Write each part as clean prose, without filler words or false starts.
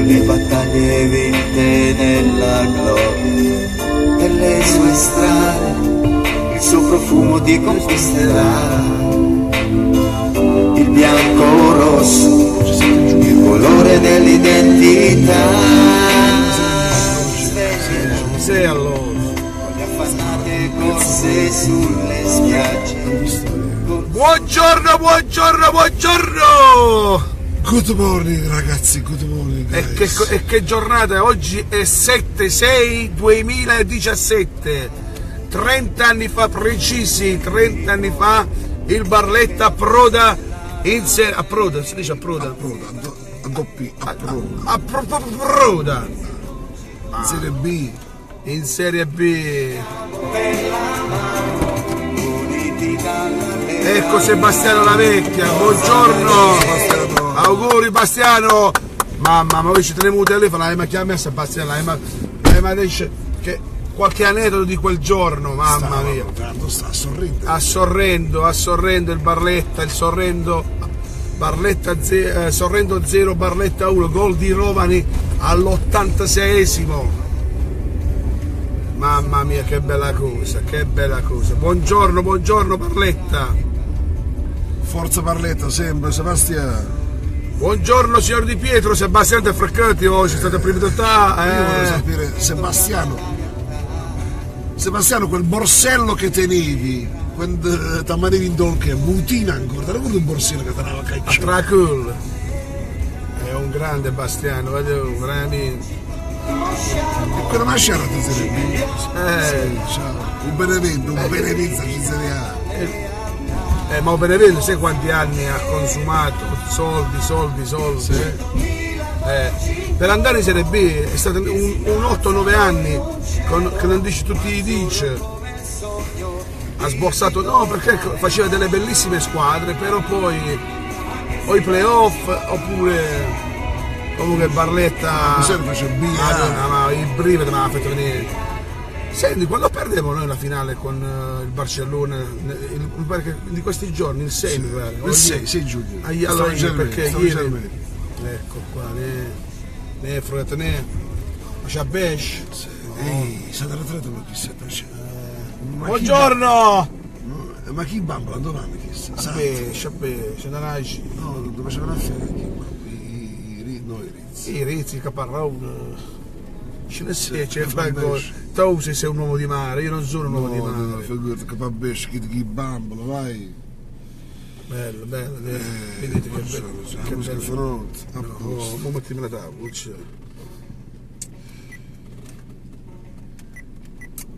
le battaglie vinte nella gloria delle sue strade, il suo profumo ti conquisterà, il bianco rosso, il colore dell'identità. Sei allora. Le affannate corse sulle spiagge. Buongiorno, buongiorno, buongiorno! Good morning ragazzi, good morning E che giornata è? Oggi è 7/6/2017. 30 anni fa precisi, 30 anni fa il Barletta approda in serie... Approda, si dice approda? Approda! Serie B. In Serie B. Ecco Sebastiano La Vecchia, buongiorno! Auguri Bastiano! Mamma, ma voi ci teniamo il telefono, l'hai chiamato a Sebastiano, l'hai detto che qualche aneddoto di quel giorno, mamma mia! Sta sorridendo. A Sorrento il Barletta, il Sorrento Sorrento 0, Barletta 1, gol di Rovani all'86esimo. Mamma mia, che bella cosa, che bella cosa. Buongiorno, buongiorno Barletta. Forza Barletta, sempre, Sebastiano. Buongiorno signor Di Pietro, Sebastiano De Fraccati, oggi è stata prima età. Io volevo sapere, Sebastiano, quel borsello che tenevi, quando ti manevi in dolce, mutina ancora, te ricordi un borsello che te l'aveva cacciato? A Tracul. È un grande Bastiano, vedo, veramente. E quella masciara ti sarebbe? Un Benevento ci sarà. Ma un Benevento sai quanti anni ha consumato? Soldi. Sì. Per andare in Serie B è stato un 8-9 anni che non dici tutti i dice. Ha sborsato, no, perché faceva delle bellissime squadre, però poi o i playoff oppure comunque Barletta. Mi serve faccio B. Ma il brividi non ha fatto venire. Senti, quando perdemmo noi la finale con il Barcellona, di questi giorni, il 6 mi pare. Il 6 giugno. Allora, perché ieri. Ecco qua, ne frutta, ne. Ma c'è Besh. Ehi, siete retrati ma chi siete? Buongiorno! Ma chi bambola? Dove vanno? A Besh, da nasci. No, dove c'è una figlia? I Rizzi, il Caparrone. Ce ne sei, tu sei un uomo di mare, io non sono un uomo di mare. No, figurati, Capabesci, chi bambola, vai. Bello, vedete che bello. Non mettimi la tavola,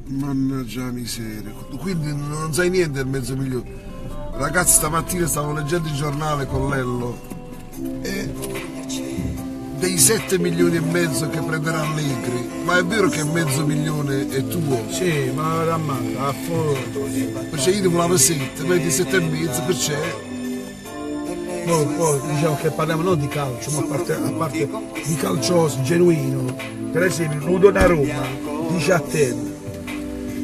Mannaggia miseria. Quindi non sai niente del mezzo milione. Ragazzi, stamattina stavo leggendo il giornale con Lello e dei 7 milioni e mezzo che prenderà Allegri, ma è vero che mezzo milione è tuo? Sì, ma a fondo. Perché io devo la 7, metti 7 e mezzo, perché? Poi diciamo che parliamo non di calcio, ma a parte di calcioso, genuino. Per esempio, Ludo da Roma dice a te,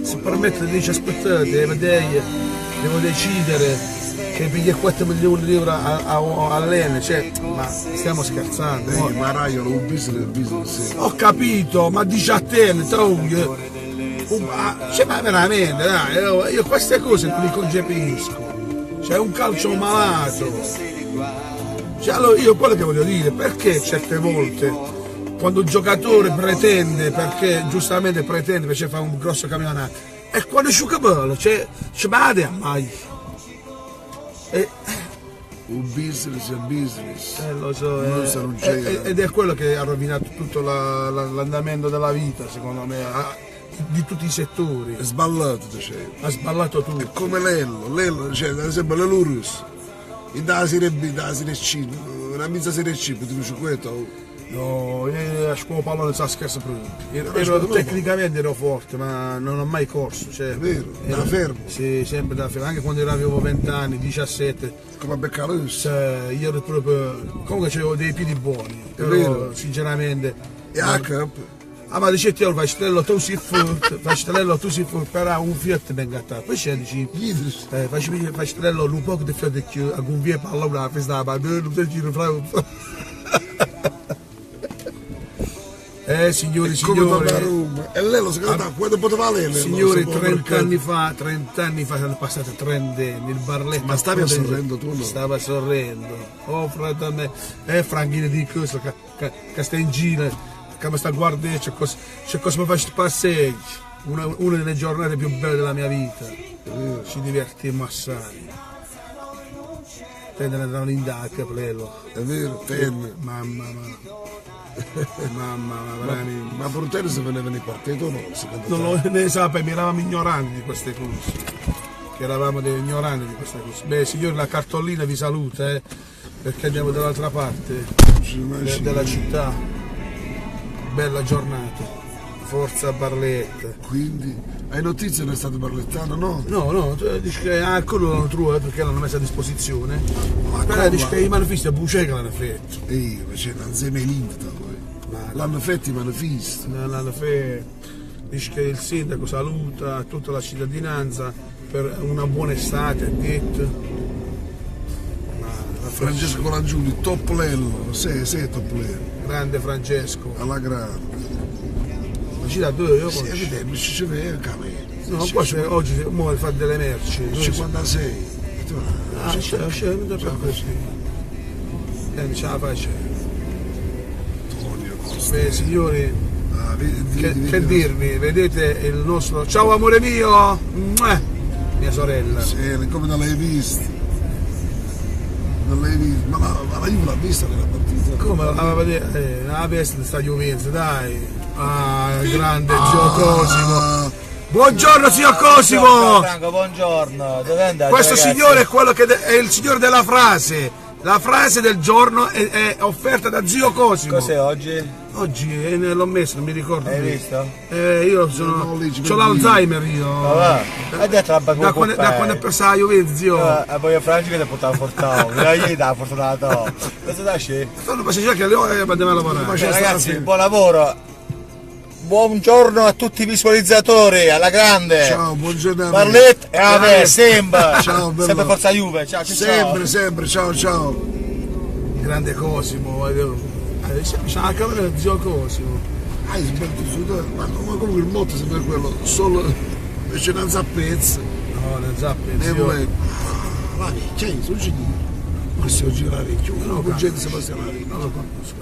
se permette dice aspettate, devo decidere che piglia 4 milioni di euro all'N, cioè, ma stiamo scherzando. Ma Raio, un business. Ho capito, ma 17 anni, cioè, ma veramente, dai, io queste cose non le concepisco. C'è un calcio malato. Cioè, allora io quello che voglio dire, perché certe volte quando un giocatore pretende, perché giustamente pretende, perché fa un grosso campionato, e quando asciuga bello, cioè, ci vade a mai. Un business è business. Lo so, ed è quello che ha rovinato tutto l'andamento della vita, secondo me, di tutti i settori. È sballato, dicevo. Ha sballato tutto. È come Lello, cioè, ad esempio l'Elurus, in da Serie B, da Serie C, una mezza Serie C, ti dice questo. No, io a scuola pallone non sa scherzare proprio. Tecnicamente ero forte, ma non ho mai corso. Cioè, è vero, da fermo. Sì, sempre da fermo, anche quando avevo 20 anni, 17. Come a Beccalus. Cioè, io ero proprio. Comunque avevo dei piedi buoni, però sinceramente. E a Cup? Ma dicetti io fai tu si fai per un Fiat ben gattato. Poi scendi, fai stellello un po' di Fiat che a un via palla una festa, ma non ti giro fra. Signori, come torna a signori, Roma. E lei lo secondo quando poteva lei? signori, 30 anni fa, sono passati 30 anni, il Barletta. Ma stavi sorridendo tu, no? Stava sorridendo. Oh, fratello, Franchino di questo, che sta in giro, che mi sta a guardare, c'è cosa mi fa questo passeggio. Una delle giornate più belle della mia vita. Ci divertimmo assai. Tende da un'indacca, plelo. È vero, tenne. Mamma, veramente. Ma per te se venivano i partiti o no? Non lo ne sappiamo, eravamo ignoranti di queste cose. Che eravamo degli ignoranti di queste cose. Beh, signori, la cartolina vi saluta, perché andiamo dall'altra parte della città. Bella giornata. Forza Barletta. Quindi, hai notizie non è stato barlettano, no? No, dici che quello l'hanno trovato perché l'hanno messo a disposizione. Ma Però dici che i manifisti a Bucega l'hanno fatto. Ma c'è un insieme linda poi. L'hanno fatto i manifisti. L'hanno fatto. Dice che il sindaco saluta tutta la cittadinanza per una buona estate, ha detto. Francesco Colangiuli, top lello, sei top lello. Grande Francesco. Alla grande. Ci da due, io Sì, evidente, ci vede il camino. no, qua c'è, oggi muove fa delle merci. 56. C'è, non ti preoccupare. Ce la faccio. Beh, signori, che dirvi, vedete il nostro... Ciao amore mio! Mia sorella. Sì, come non l'hai visto? Non l'hai visto? Ma la Juve l'ha vista nella partita? Come la vedere? La veste di sta Juventus, dai! Grande zio Cosimo! Buongiorno zio Cosimo! Franco, buongiorno! Dove andate, Questo ragazzi? signore è quello che è il signore della frase. La frase del giorno è offerta da zio Cosimo. Cos'è oggi? Oggi l'ho messo, non mi ricordo. Hai più. visto? Io ho l'Alzheimer io. Hai detto la Da quando è persa la Juventus, zio. poi a Franco che ti portava fortato. Gli dà fortunato. Cosa dai? Fanno passeggiare che alle ore andiamo a lavorare. Ragazzi, buon lavoro. Buongiorno a tutti i visualizzatori, alla grande. Ciao, buongiorno. Barletta e vabbè, sempre. Ciao, bello. Sempre forza Juve. Ciao, Sempre, ciao. Grande Cosimo. C'è la camera del zio Cosimo. Hai sbagliato su ma comunque il motto è sempre quello, solo c'è una zappezza. No, una zappa, Ne zio. vuoi? La vecchia, non ci dico. Questo oggi la vecchia, un cugente Sebastiano Lavecchia. Non lo conosco.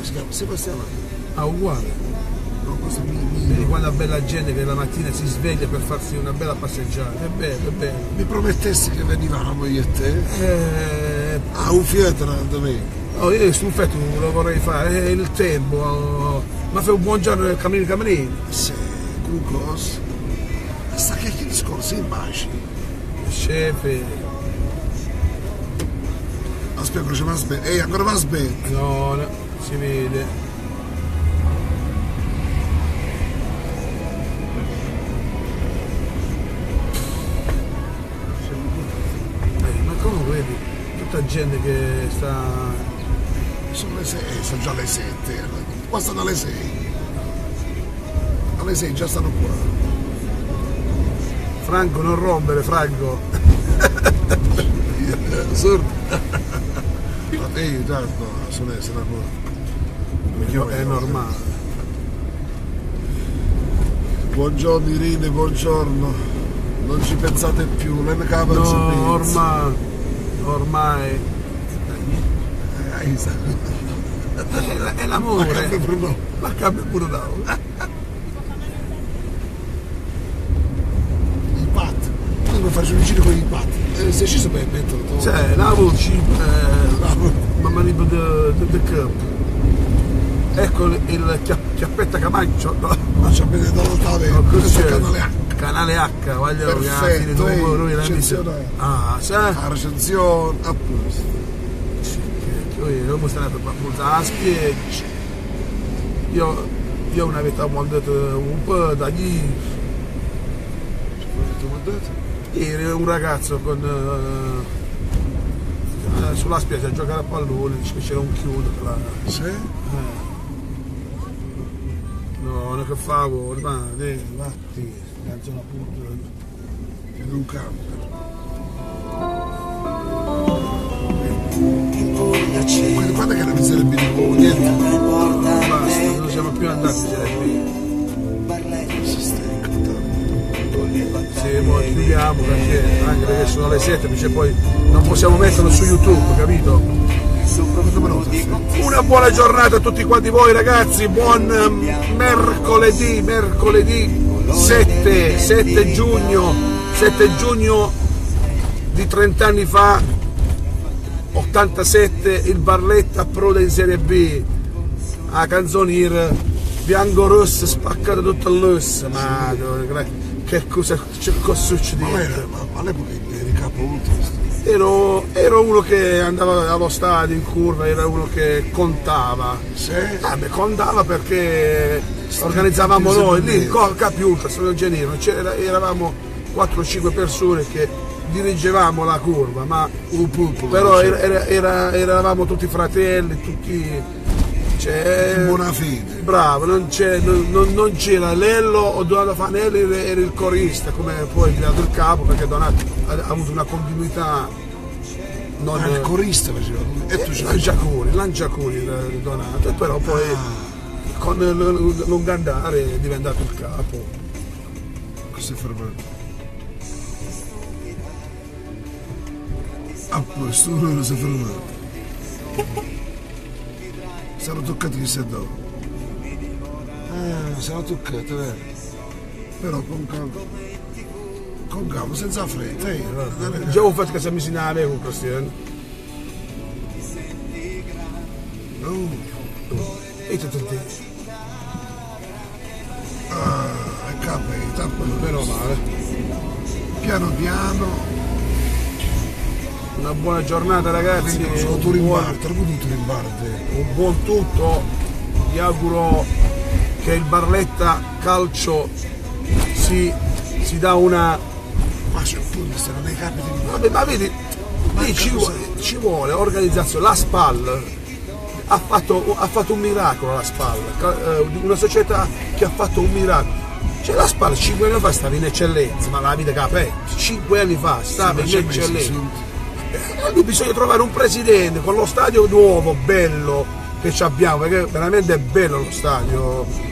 Si chiama Sebastiano Lavecchia. Uguale. No, questo è Vedi mio. quanta bella gente che la mattina si sveglia per farsi una bella passeggiata. È bello, è bello. Mi promettessi che venivamo io e te? Un fietro da me. Io sto fatto lo vorrei fare, è il tempo. Ma fai un buongiorno nel cammino. Sì, glucosio. Sta che discorso in pace. Chef. Aspetta, c'è una sbetta. Ancora una sbetta. No, si vede. Ma come vedi? Tutta gente che sta... Sono le 6, sono già le 7. Qua stanno alle 6. Alle 6 già stanno qua. Franco, non rompere, Franco. Sordo. Tanto, sono È normale. Buongiorno Irene, buongiorno. Non ci pensate più, lei mi cava il sorriso. No, ormai. È l'amore. Ma cambia pure da. I patti. Io mi faccio vicino con i patti. Se ci sapete mettere tutto. Cioè, la voce, mamma mia del campo. Ecco il chiappetta Camaccio. Ma ci avete dato Questo è canale H. Canale H, voglio che alla fine Perfetto, dopo noi l'abbiamo visto. eccezionale. Ah, sai? La recensione, a posto. Come stare per la spieggia. Io una volta ho mandato un po' da lì. Ieri un ragazzo con sulla spiaggia a giocare a pallone, dice che c'era un chiudo là. Sì? No, non che favo, ma vatti, canzone appunto. In un camper. Voglia c'è, Quindi quando è che la miseria di niente? non importa Basta, non siamo più andati. chiudiamo anche perché sono le 7, invece poi non possiamo metterlo su YouTube, capito? Una buona giornata a tutti quanti voi ragazzi, buon mercoledì 7 giugno di 30 anni fa, 87, il Barletta approda in Serie B, a canzoniera bianco-rosso spaccato tutto l'osso, ma che cosa succede? Ma all'epoca eri capo ultimo. Ero uno che andava allo stadio in curva, era uno che contava. Sì. Contava perché organizzavamo noi lì, Capi Ultra, San Genero, eravamo 4-5 persone che dirigevamo la curva, ma però eravamo tutti fratelli, tutti in buona fede. Bravo, non c'era Lello o Donato Fanelli, era il corista, come poi è diventato il capo, perché Donato ha avuto una continuità. Il corista faceva e tu Lanciacuni Donato, e però poi con l'Ungandare è diventato il capo. Questo è fermato. A posto, uno si è fermato. Sarò toccato chissà dopo. Sarò toccato, vero? Però con calma, senza fretta. Già ho fatto che si è messo in area con Cristiano. E tutto il tempo. E capi, tappano. Meno male. Piano piano. Una buona giornata ragazzi. Un buon tutto. Vi auguro che il Barletta Calcio si dà una. Ma c'è pure, stanno nei capi di. Vabbè, ma vedi, lì ci vuole organizzazione. La SPAL ha fatto un miracolo, la SPAL, una società che ha fatto un miracolo. Cioè la SPAL 5 anni fa stava in eccellenza, ma la vita che ha aperto, 5 anni fa stava in eccellenza. Lì bisogna trovare un presidente con lo stadio nuovo, bello che ci abbiamo, perché veramente è bello lo stadio.